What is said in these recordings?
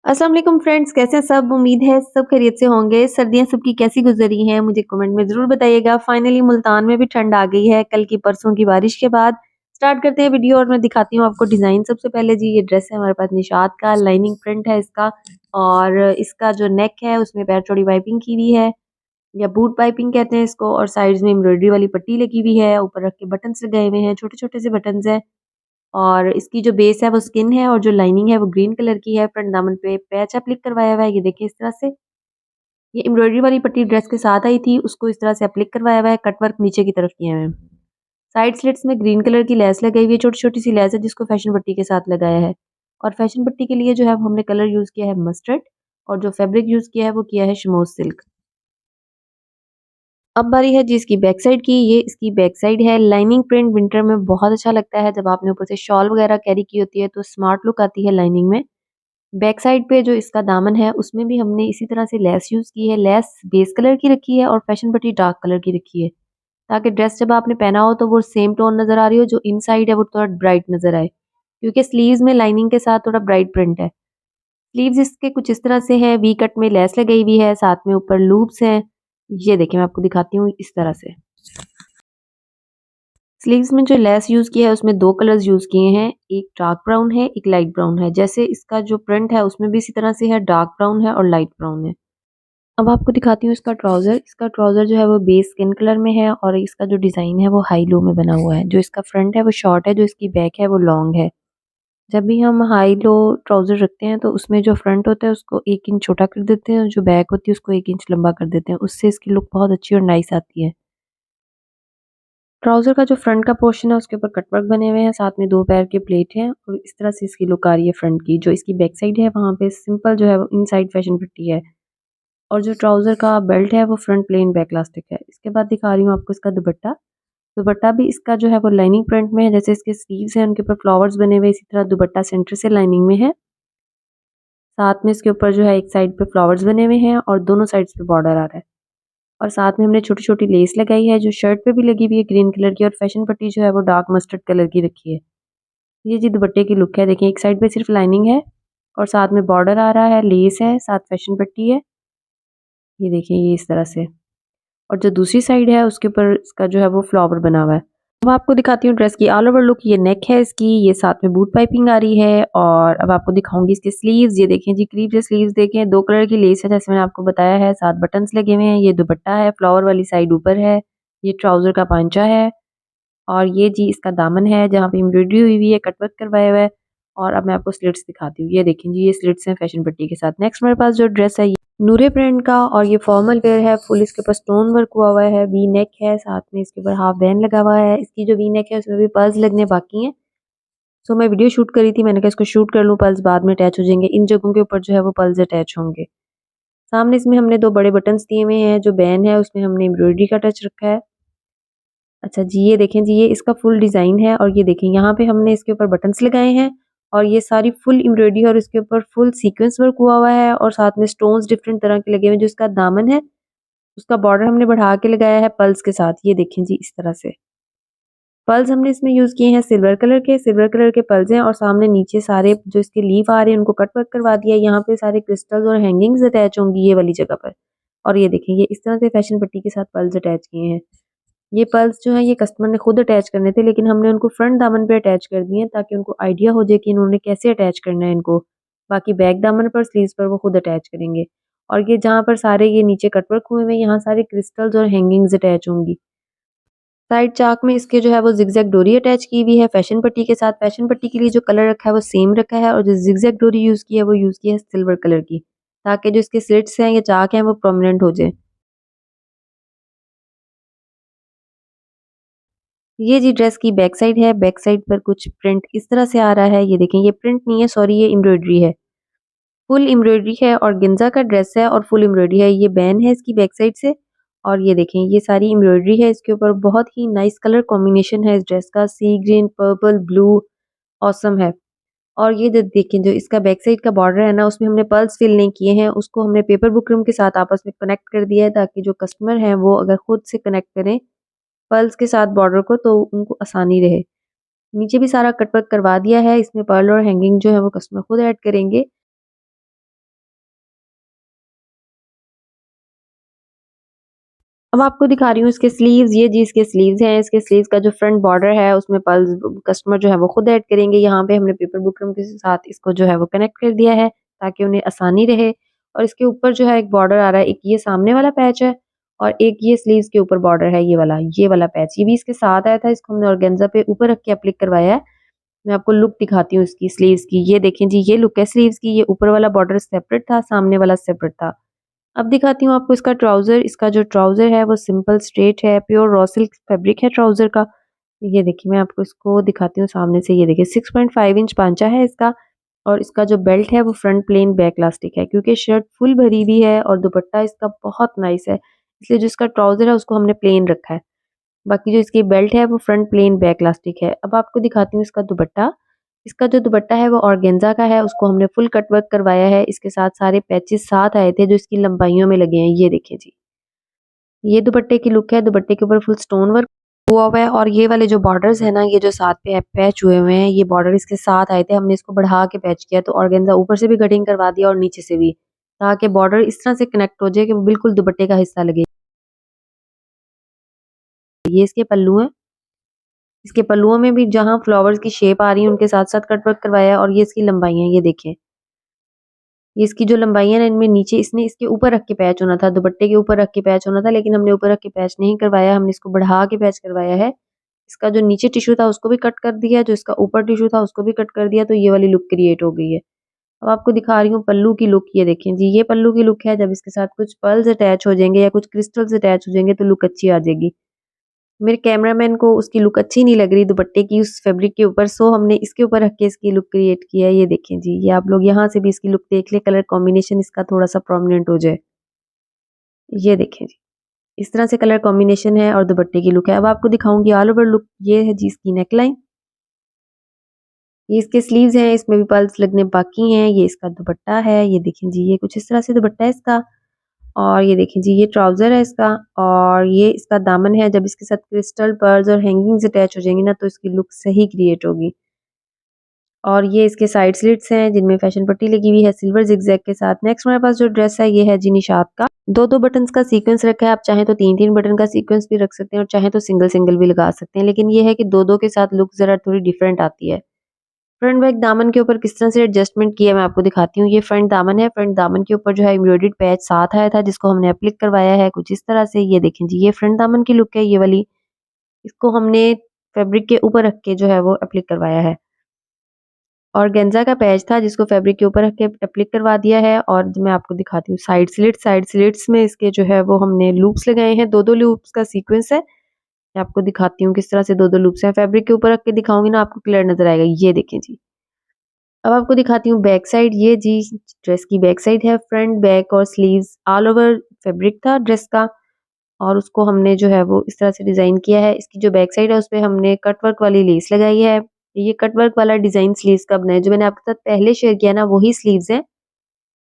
अस्सलाम वालेकुम फ्रेंड्स, कैसे हैं सब? उम्मीद है सब खैरियत से होंगे। सर्दियां सबकी कैसी गुजरी हैं मुझे कमेंट में ज़रूर बताइएगा। फाइनली मुल्तान में भी ठंड आ गई है कल की परसों की बारिश के बाद। स्टार्ट करते हैं वीडियो और मैं दिखाती हूँ आपको डिज़ाइन। सबसे पहले जी ये ड्रेस है हमारे पास निशात का, लाइनिंग प्रिंट है इसका और इसका जो नेक है उसमें पैर चौड़ी पाइपिंग की हुई है या बूट पाइपिंग कहते हैं इसको, और साइड्स में एम्ब्रॉयडरी वाली पट्टी लगी हुई है। ऊपर रख के बटन्स लगाए हुए हैं, छोटे छोटे से बटन्स हैं। और इसकी जो बेस है वो स्किन है और जो लाइनिंग है वो ग्रीन कलर की है। फ्रंट दामन पे पैच एप्लिक करवाया हुआ है, ये देखिए इस तरह से। ये एम्ब्रॉयडरी वाली पट्टी ड्रेस के साथ आई थी, उसको इस तरह से एप्लिक करवाया हुआ है। कट वर्क नीचे की तरफ किया हुआ है। साइड स्लिट्स में ग्रीन कलर की लेस लगाई हुई है, छोटी छोटी सी लेस है जिसको फैशन पट्टी के साथ लगाया है। और फैशन पट्टी के लिए जो है हमने कलर यूज किया है मस्टर्ड, और जो फैब्रिक यूज किया है वो किया है शमोज सिल्क। अब बारी है जी इसकी बैक साइड की। ये इसकी बैक साइड है। लाइनिंग प्रिंट विंटर में बहुत अच्छा लगता है, जब आपने ऊपर से शॉल वगैरह कैरी की होती है तो स्मार्ट लुक आती है लाइनिंग में। बैक साइड पे जो इसका दामन है उसमें भी हमने इसी तरह से लेस यूज की है। लेस बेस कलर की रखी है और फैशन पट्टी डार्क कलर की रखी है, ताकि ड्रेस जब आपने पहना हो तो वो सेम टोन नजर आ रही हो, जो इनसाइड है वो थोड़ा ब्राइट नजर आए, क्योंकि स्लीव्स में लाइनिंग के साथ थोड़ा ब्राइट प्रिंट है। स्लीव्स इसके कुछ इस तरह से है, वी कट में लेस लगाई हुई है, साथ में ऊपर लूप्स हैं। ये देखिए मैं आपको दिखाती हूँ इस तरह से। स्लीव्स में जो लेस यूज की है उसमें दो कलर्स यूज किए हैं, एक डार्क ब्राउन है एक लाइट ब्राउन है। जैसे इसका जो प्रिंट है उसमें भी इसी तरह से है, डार्क ब्राउन है और लाइट ब्राउन है। अब आपको दिखाती हूँ इसका ट्राउजर। इसका ट्राउजर जो है वो बेस स्किन कलर में है और इसका जो डिजाइन है वो हाई लो में बना हुआ है। जो इसका फ्रंट है वो शॉर्ट है, जो इसकी बैक है वो लॉन्ग है। जब भी हम हाई लो ट्राउजर रखते हैं तो उसमें जो फ्रंट होता है उसको 1 इंच छोटा कर देते हैं और जो बैक होती है उसको 1 इंच लंबा कर देते हैं। उससे इसकी लुक बहुत अच्छी और नाइस आती है। ट्राउजर का जो फ्रंट का पोर्शन है उसके ऊपर कटवर्क बने हुए हैं, साथ में दो पैर के प्लेट हैं और इस तरह से इसकी लुक आ रही है फ्रंट की। जो इसकी बैक साइड है वहाँ पे सिंपल जो है वो इनसाइड फैशन पट्टी है, और जो ट्राउजर का बेल्ट है वो फ्रंट प्लेन बैक इलास्टिक है। इसके बाद दिखा रही हूँ आपको इसका दुपट्टा। दुपट्टा भी इसका जो है वो लाइनिंग प्रिंट में है। जैसे इसके स्लीव्स हैं उनके ऊपर फ्लावर्स बने हुए, इसी तरह दुपट्टा सेंटर से लाइनिंग में है। साथ में इसके ऊपर जो है एक साइड पे फ्लावर्स बने हुए हैं और दोनों साइड्स पे बॉर्डर आ रहा है। और साथ में हमने छोटी छोटी लेस लगाई है जो शर्ट पे भी लगी हुई है ग्रीन कलर की, और फैशन पट्टी जो है वो डार्क मस्टर्ड कलर की रखी है। ये जी दुपट्टे की लुक है। देखिए एक साइड पे सिर्फ लाइनिंग है और साथ में बॉर्डर आ रहा है, लेस है, साथ फैशन पट्टी है। ये देखिए ये इस तरह से। और जो दूसरी साइड है उसके ऊपर इसका जो है वो फ्लावर बना हुआ है। अब आपको दिखाती हूँ ड्रेस की ऑल ओवर लुक। ये नेक है इसकी, ये साथ में बूट पाइपिंग आ रही है। और अब आपको दिखाऊंगी इसके स्लीव्स। ये देखें जी करीब से स्लीव्स देखें, दो कलर की लेस है जैसे मैंने आपको बताया है, साथ बटन्स लगे हुए हैं। ये दुपट्टा है, फ्लावर वाली साइड ऊपर है। ये ट्राउजर का पांचा है और ये जी इसका दामन है जहाँ पे एम्ब्रॉयडरी हुई हुई है, कटवर्क करवाया हुआ है। और अब मैं आपको स्लिट्स दिखाती हूँ। ये देखें जी ये स्लिट्स हैं फैशन पट्टी के साथ। नेक्स्ट मेरे पास जो ड्रेस है ये नूरे प्रिंट का, और ये फॉर्मल वेयर है। फुल इसके ऊपर स्टोन वर्क हुआ हुआ है, वी नेक है, साथ में इसके ऊपर हाफ बैंड लगा हुआ है। इसकी जो वी नेक है उसमें भी पर्ल्स लगने बाकी हैं। सो मैं वीडियो शूट करी थी, मैंने कहा इसको शूट कर लूँ, पर्ल्स बाद में अटैच हो जाएंगे। इन जगहों के ऊपर जो है वो पर्ल्स अटैच होंगे। सामने इसमें हमने दो बड़े बटन्स दिए हुए हैं। जो बैन है उसमें हमने एम्ब्रॉयडरी का टच रखा है। अच्छा जी ये देखें जी ये इसका फुल डिज़ाइन है, और ये देखें यहाँ पे हमने इसके ऊपर बटन्स लगाए हैं और ये सारी फुल एम्ब्रॉयडरी और इसके ऊपर फुल सीक्वेंस वर्क हुआ हुआ है, और साथ में स्टोन्स डिफरेंट तरह के लगे हुए हैं। जो इसका दामन है उसका बॉर्डर हमने बढ़ा के लगाया है पर्ल्स के साथ। ये देखें जी इस तरह से। पर्ल्स हमने इसमें यूज किए हैं सिल्वर कलर के, सिल्वर कलर के पर्ल्स हैं। और सामने नीचे सारे जो इसके लीफ आ रहे हैं उनको कट वर्क करवा दिया है। यहाँ पे सारे क्रिस्टल्स और हैंगिंग्स अटैच होंगी ये वाली जगह पर। और ये देखें ये इस तरह से फैशन पट्टी के साथ पर्ल्स अटैच किए हैं। ये पर्ल्स जो है ये कस्टमर ने खुद अटैच करने थे, लेकिन हमने उनको फ्रंट दामन पे अटैच कर दिए हैं ताकि उनको आइडिया हो जाए कि इन्होंने कैसे अटैच करना है इनको। बाकी बैक दामन पर स्लीव्स पर वो खुद अटैच करेंगे। और ये जहाँ पर सारे ये नीचे कटवर्क हुए हुए हैं यहाँ सारे क्रिस्टल्स और हैंगिंग्स अटैच होंगी। साइड चाक में इसके जो है वो जिगजैग डोरी अटैच की हुई है फैशन पट्टी के साथ। फैशन पट्टी के लिए जो कलर रखा है वो सेम रखा है, और जो जिगजैग डोरी यूज की है वो यूज की है सिल्वर कलर की, ताकि जो इसके स्लिट्स हैं या चाक हैं वो प्रोमिनेंट हो जाए। ये जी ड्रेस की बैक साइड है। बैक साइड पर कुछ प्रिंट इस तरह से आ रहा है। ये देखें ये प्रिंट नहीं है, सॉरी, ये एम्ब्रॉयडरी है। फुल एम्ब्रॉयडरी है और गेंजा का ड्रेस है और फुल एम्ब्रॉयडरी है। ये बैन है इसकी बैक साइड से। और ये देखें ये सारी एम्ब्रॉयडरी है इसके ऊपर। बहुत ही नाइस कलर कॉम्बिनेशन है इस ड्रेस का, सी ग्रीन, पर्पल, ब्लू, ऑसम है। और ये जो देखें जो इसका बैक साइड का बॉर्डर है ना उसमें हमने पर्ल्स फिल नहीं किए हैं, उसको हमने पेपर बुकरम के साथ आपस में कनेक्ट कर दिया है, ताकि जो कस्टमर हैं वो अगर खुद से कनेक्ट करें पर्ल्स के साथ बॉर्डर को तो उनको आसानी रहे। नीचे भी सारा कटवर्क करवा दिया है। इसमें पर्ल और हैंगिंग जो है वो कस्टमर खुद ऐड करेंगे। अब आपको दिखा रही हूँ इसके स्लीव्स, ये जी इसके स्लीव्स हैं। इसके स्लीव्स का जो फ्रंट बॉर्डर है उसमें पल्स कस्टमर जो है वो खुद ऐड करेंगे। यहाँ पे हमने पेपर बुकरम के साथ इसको जो है वो कनेक्ट कर दिया है ताकि उन्हें आसानी रहे। और इसके ऊपर जो है एक बॉर्डर आ रहा है, एक ये सामने वाला पैच है और एक ये स्लीव्स के ऊपर बॉर्डर है, ये वाला पैच। ये भी इसके साथ आया था, इसको हमने ऑर्गेन्जा पे ऊपर रख के एप्लिक करवाया है। मैं आपको लुक दिखाती हूँ इसकी स्लीव्स की। ये देखें जी, ये लुक है स्लीव्स की। ये ऊपर वाला बॉर्डर सेपरेट था, सामने वाला सेपरेट था। अब दिखाती हूँ आपको इसका ट्राउज़र। इसका जो ट्राउज़र है वो सिंपल स्ट्रेट है, प्योर रॉ सिल्क फैब्रिक है ट्राउज़र का। ये देखिए, मैं आपको इसको दिखाती हूँ सामने से। ये देखिए 6.5 इंच पांचा है इसका और इसका जो बेल्ट है वो फ्रंट प्लेन बैक इलास्टिक है क्योंकि शर्ट फुल भरी हुई है और दुपट्टा इसका बहुत नाइस है, इसलिए जो इसका ट्राउज़र है उसको हमने प्लेन रखा है। बाकी जो इसकी बेल्ट है वो फ्रंट प्लेन बैक इलास्टिक है। अब आपको दिखाती हूँ इसका दुपट्टा। इसका जो दुपट्टा है वो ऑर्गेन्जा का है, उसको हमने फुल कट वर्क करवाया है। इसके साथ सारे पैचेस साथ आए थे जो इसकी लंबाइयों में लगे हैं। ये देखें जी, ये दुपट्टे की लुक है। दुपट्टे के ऊपर फुल स्टोन वर्क हुआ हुआ है और ये वाले जो बॉर्डर्स है ना, ये जो साथ पे पैच हुए हुए हैं, ये बॉर्डर इसके साथ आए थे। हमने इसको बढ़ा के पैच किया तो ऑर्गेन्जा ऊपर से भी कटिंग करवा दिया और नीचे से भी, ताकि बॉर्डर इस तरह से कनेक्ट हो जाए कि वो बिल्कुल दुपट्टे का हिस्सा लगे। ये इसके पल्लू है। इसके पल्लुओं में भी जहाँ फ्लावर्स की शेप आ रही है उनके साथ साथ कट वर्क करवाया है और ये इसकी लंबाई है। ये देखें, ये इसकी जो लंबाई है ना, इनमें नीचे इसने इसके ऊपर रख के पैच होना था, दुपट्टे के ऊपर रख के पैच होना था, लेकिन हमने ऊपर रख के पैच नहीं करवाया, हमने इसको बढ़ा के पैच करवाया है। इसका जो नीचे टिश्यू था उसको भी कट कर दिया, जो इसका ऊपर टिश्यू था उसको भी कट कर दिया, तो ये वाली लुक क्रिएट हो गई है। अब आपको दिखा रही हूँ पल्लू की लुक। ये देखें जी, ये पल्लू की लुक है। जब इसके साथ कुछ पर्ल्स अटैच हो जाएंगे या कुछ क्रिस्टल्स अटैच हो जाएंगे तो लुक अच्छी आ जाएगी। मेरे कैमरामैन को उसकी लुक अच्छी नहीं लग रही दुपट्टे की उस फैब्रिक के ऊपर, सो हमने इसके ऊपर रख के इसकी लुक क्रिएट किया है। ये देखें जी, ये आप लोग यहाँ से भी इसकी लुक देख ले, कलर कॉम्बिनेशन इसका थोड़ा सा प्रोमिनेंट हो जाए। ये देखें जी, इस तरह से कलर कॉम्बिनेशन है और दुपट्टे की लुक है। अब आपको दिखाऊंगी ऑल ओवर लुक। ये है जी इसकी नेकलाइन, ये इसके स्लीव्स हैं, इसमें भी पल्स लगने बाकी हैं। ये इसका दुपट्टा है। ये देखें जी, ये कुछ इस तरह से दुपट्टा है इसका। और ये देखें जी, ये ट्राउजर है इसका और ये इसका दामन है। जब इसके साथ क्रिस्टल पर्ल्स और हैंगिंग्स अटैच हो जाएंगी ना तो इसकी लुक सही क्रिएट होगी। और ये इसके साइड स्लिट्स हैं जिनमें फैशन पट्टी लगी हुई है सिल्वर जिगजैग के साथ। नेक्स्ट हमारे पास जो ड्रेस है ये है जी निशात का। दो दो बटन्स का सीक्वेंस रखा है, आप चाहें तो तीन तीन बटन का सीक्वेंस भी रख सकते हैं और चाहें तो सिंगल सिंगल भी लगा सकते हैं, लेकिन ये है कि दो दो के साथ लुक जरा थोड़ी डिफरेंट आती है। फ्रंट बैक दामन के ऊपर किस तरह से एडजस्टमेंट किया मैं आपको दिखाती हूँ। ये फ्रंट दामन है, फ्रंट दामन के ऊपर जो है एम्ब्रॉयडर्ड पैच साथ आया था जिसको हमने एप्लिक करवाया है कुछ इस तरह से। ये देखें जी, ये फ्रंट दामन की लुक है ये वाली। इसको हमने फैब्रिक के ऊपर रख के जो है वो एप्लिक करवाया है। और गेंजा का पैच था जिसको फैब्रिक के ऊपर रख के एप्लिक करवा दिया है। और मैं आपको दिखाती हूँ साइड स्लिट्स। साइड स्लिट्स में इसके जो है वो हमने लूप्स लगाए हैं, दो दो लूप्स का सीक्वेंस है। मैं आपको दिखाती हूँ किस तरह से दो दो लूप्स हैं। फैब्रिक के ऊपर रख के दिखाऊंगी ना आपको क्लियर नजर आएगा। ये देखें जी, अब आपको दिखाती हूँ बैक साइड। ये जी ड्रेस की बैक साइड है। फ्रंट बैक और स्लीव्स ऑल ओवर फैब्रिक था ड्रेस का और उसको हमने जो है वो इस तरह से डिजाइन किया है। इसकी जो बैक साइड है उसपे हमने कट वर्क वाली लेस लगाई है। ये कट वर्क वाला डिजाइन स्लीव्स का बनाया, जो मैंने आपके साथ पहले शेयर किया ना वही स्लीव्स है,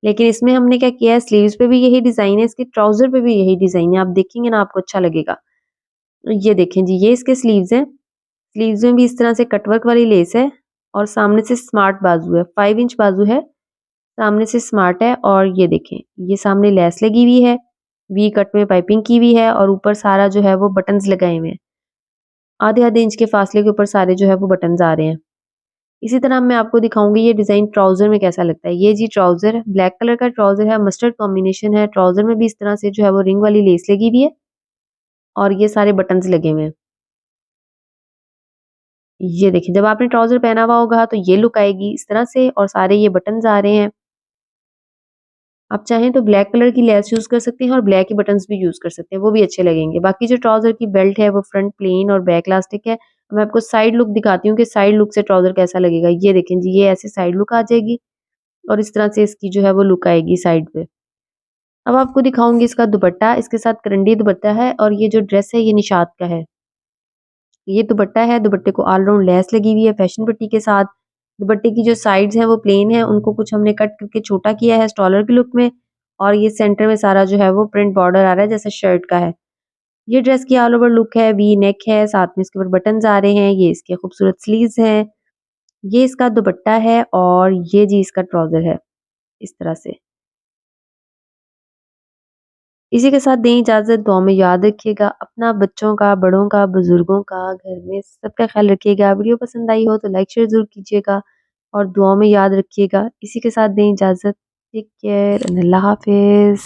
लेकिन इसमें हमने क्या किया है, स्लीव्स पे भी यही डिजाइन है, इसके ट्राउजर पे भी यही डिजाइन है। आप देखेंगे ना आपको अच्छा लगेगा। ये देखें जी, ये इसके स्लीव्स हैं। स्लीव्स में भी इस तरह से कटवर्क वाली लेस है और सामने से स्मार्ट बाजू है, 5 इंच बाजू है, सामने से स्मार्ट है। और ये देखें, ये सामने लेस लगी हुई है, वी कट में पाइपिंग की हुई है और ऊपर सारा जो है वो बटन्स लगाए हुए हैं। आधे आधे इंच के फासले के ऊपर सारे जो है वो बटन्स आ रहे हैं। इसी तरह मैं आपको दिखाऊंगी ये डिजाइन ट्राउजर में कैसा लगता है। ये जी ट्राउजर है, ब्लैक कलर का ट्राउजर है, मस्टर्ड कॉम्बिनेशन है। ट्राउजर में भी इस तरह से जो है वो रिंग वाली लेस लगी हुई है और ये सारे बटन्स लगे हुए हैं। ये देखिए, जब आपने ट्राउजर पहना हुआ होगा तो ये लुक आएगी इस तरह से और सारे ये बटन्स आ रहे हैं। आप चाहें तो ब्लैक कलर की लेस यूज कर सकते हैं और ब्लैक ही बटन्स भी यूज कर सकते हैं, वो भी अच्छे लगेंगे। बाकी जो ट्राउजर की बेल्ट है वो फ्रंट प्लेन और बैक इलास्टिक है। मैं आपको साइड लुक दिखाती हूँ कि साइड लुक से ट्राउजर कैसा लगेगा। ये देखें जी, ये ऐसे साइड लुक आ जाएगी और इस तरह से इसकी जो है वो लुक आएगी साइड पे। अब आपको दिखाऊंगी इसका दुपट्टा। इसके साथ करंडी दुपट्टा है और ये जो ड्रेस है ये निशात का है। ये दुपट्टा है, दुपट्टे को ऑल राउंड लेस लगी हुई है फैशन पट्टी के साथ। दुपट्टे की जो साइड्स हैं वो प्लेन है, उनको कुछ हमने कट करके छोटा किया है स्टॉलर के लुक में। और ये सेंटर में सारा जो है वो प्रिंट बॉर्डर आ रहा है जैसे शर्ट का है। ये ड्रेस की ऑल ओवर लुक है, वी नेक है, साथ में इसके ऊपर बटन्स आ रहे हैं। ये इसके खूबसूरत स्लीव्स हैं। ये इसका दुपट्टा है और ये जी इसका ट्राउजर है इस तरह से। इसी के साथ दें इजाज़त, दुआ में याद रखिएगा अपना, बच्चों का, बड़ों का, बुज़ुर्गों का, घर में सबका ख़्याल रखिएगा। वीडियो पसंद आई हो तो लाइक शेयर ज़रूर कीजिएगा और दुआओं में याद रखिएगा। इसी के साथ दें इजाज़त। टेक केयर एंड अल्लाह हाफ़िज़।